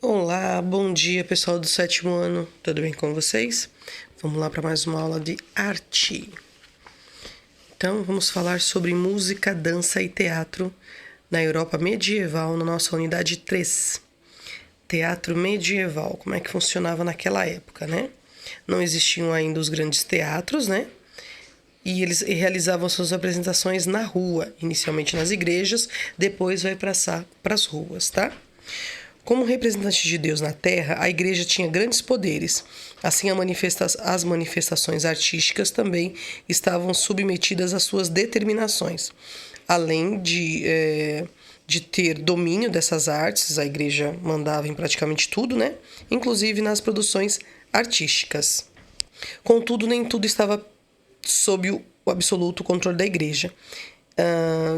Olá, bom dia pessoal do sétimo ano, tudo bem com vocês? Vamos lá para mais uma aula de arte. Então, vamos falar sobre música, dança e teatro na Europa medieval, na nossa unidade 3. Teatro medieval, como é que funcionava naquela época, né? Não existiam ainda os grandes teatros, né? E eles realizavam suas apresentações na rua, inicialmente nas igrejas, depois vai passar para as ruas, tá? Como representante de Deus na Terra, a Igreja tinha grandes poderes. Assim, as manifestações artísticas também estavam submetidas às suas determinações. Além de ter domínio dessas artes, a Igreja mandava em praticamente tudo, né? Inclusive nas produções artísticas. Contudo, nem tudo estava sob o absoluto controle da Igreja.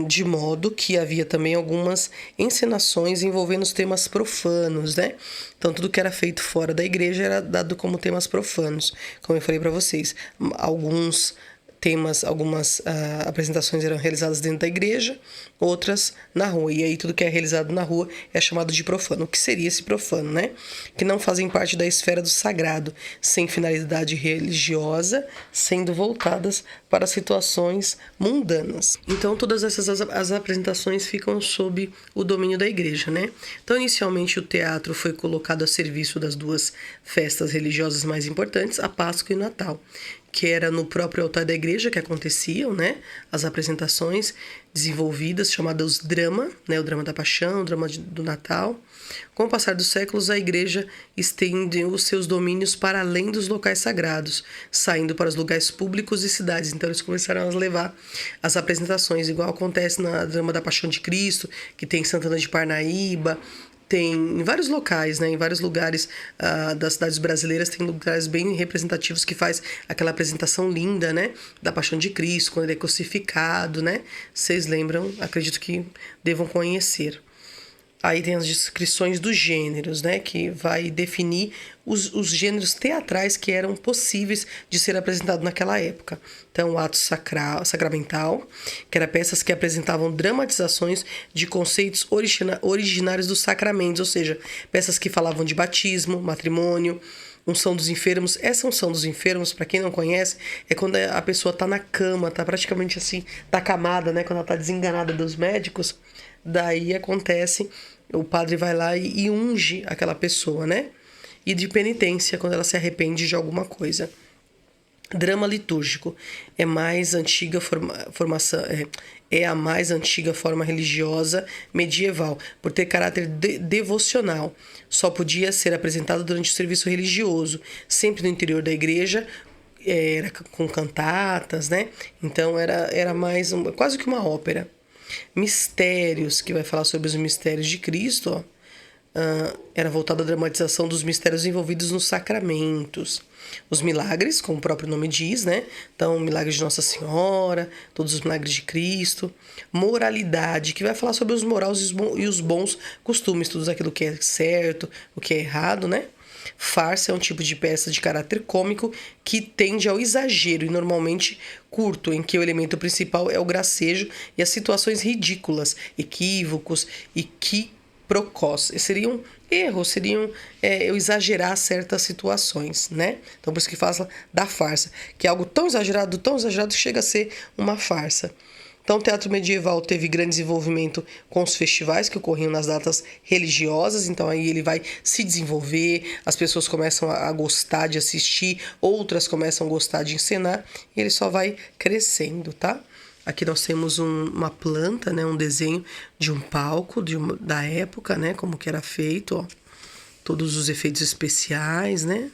De modo que havia também algumas encenações envolvendo os temas profanos, né? Então, tudo que era feito fora da igreja era dado como temas profanos, como eu falei para vocês. Algumas apresentações eram realizadas dentro da igreja, outras na rua. E aí tudo que é realizado na rua é chamado de profano. O que seria esse profano, né? Que não fazem parte da esfera do sagrado, sem finalidade religiosa, sendo voltadas para situações mundanas. Então todas essas as apresentações ficam sob o domínio da igreja, né? Então inicialmente o teatro foi colocado a serviço das duas festas religiosas mais importantes, a Páscoa e o Natal, que era no próprio altar da igreja que aconteciam, né, as apresentações desenvolvidas, chamadas drama, né, o drama da paixão, o drama do Natal. Com o passar dos séculos, a igreja estendeu os seus domínios para além dos locais sagrados, saindo para os lugares públicos e cidades. Então eles começaram a levar as apresentações, igual acontece na drama da Paixão de Cristo, que tem em Santana de Parnaíba, tem em vários locais, né? Em vários lugares das cidades brasileiras, tem lugares bem representativos que faz aquela apresentação linda, né? Da Paixão de Cristo, quando ele é crucificado, né? Vocês lembram? Acredito que devam conhecer. Aí tem as descrições dos gêneros, né? Que vai definir os gêneros teatrais que eram possíveis de ser apresentados naquela época. Então, o ato sacramental, que era peças que apresentavam dramatizações de conceitos originários dos sacramentos, ou seja, peças que falavam de batismo, matrimônio, unção dos enfermos. Essa unção dos enfermos, para quem não conhece, é quando a pessoa tá na cama, tá praticamente assim, tá acamada, né? Quando ela tá desenganada dos médicos, daí acontece, o padre vai lá e unge aquela pessoa, né? E de penitência, quando ela se arrepende de alguma coisa. Drama litúrgico é mais antiga formação, é a mais antiga forma religiosa medieval, por ter caráter devocional. Só podia ser apresentado durante o serviço religioso, sempre no interior da igreja, era com cantatas, né? Então era mais quase que uma ópera. Mistérios, que vai falar sobre os mistérios de Cristo, ó. Era voltado à dramatização dos mistérios envolvidos nos sacramentos. Os milagres, como o próprio nome diz, né? Então, milagres de Nossa Senhora, todos os milagres de Cristo. Moralidade, que vai falar sobre os morais e os bons costumes, tudo aquilo que é certo, o que é errado, né? Farsa é um tipo de peça de caráter cômico que tende ao exagero e normalmente curto, em que o elemento principal é o gracejo e as situações ridículas, equívocos e seriam erros, eu exagerar certas situações, né? Então por isso que fala da farsa, que é algo tão exagerado que chega a ser uma farsa. Então, o teatro medieval teve grande desenvolvimento com os festivais que ocorriam nas datas religiosas. Então, aí ele vai se desenvolver, as pessoas começam a gostar de assistir, outras começam a gostar de encenar, e ele só vai crescendo, tá? Aqui nós temos uma planta, né, um desenho de um palco da época, né, como que era feito, ó. Todos os efeitos especiais, né?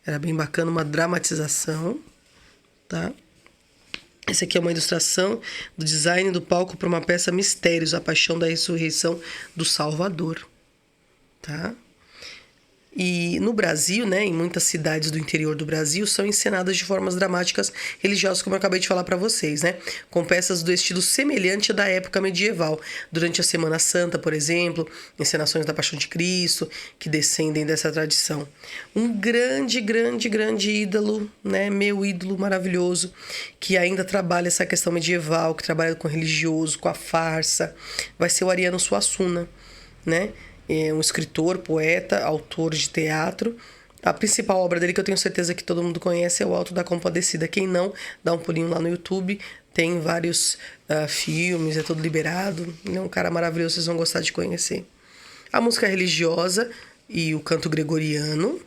Era bem bacana, uma dramatização, tá? Essa aqui é uma ilustração do design do palco para uma peça Mistérios, a Paixão da Ressurreição do Salvador, tá? E no Brasil, né, em muitas cidades do interior do Brasil, são encenadas de formas dramáticas religiosas, como eu acabei de falar para vocês, né? Com peças do estilo semelhante da época medieval. Durante a Semana Santa, por exemplo, encenações da Paixão de Cristo, que descendem dessa tradição. Um grande ídolo, né? Meu ídolo maravilhoso, que ainda trabalha essa questão medieval, que trabalha com o religioso, com a farsa, vai ser o Ariano Suassuna, né? é um escritor, poeta, autor de teatro. A principal obra dele, que eu tenho certeza que todo mundo conhece, é O Alto da Compadecida. Quem não, dá um pulinho lá no YouTube. Tem vários filmes, é todo liberado. É um cara maravilhoso, vocês vão gostar de conhecer. A música religiosa e o canto gregoriano.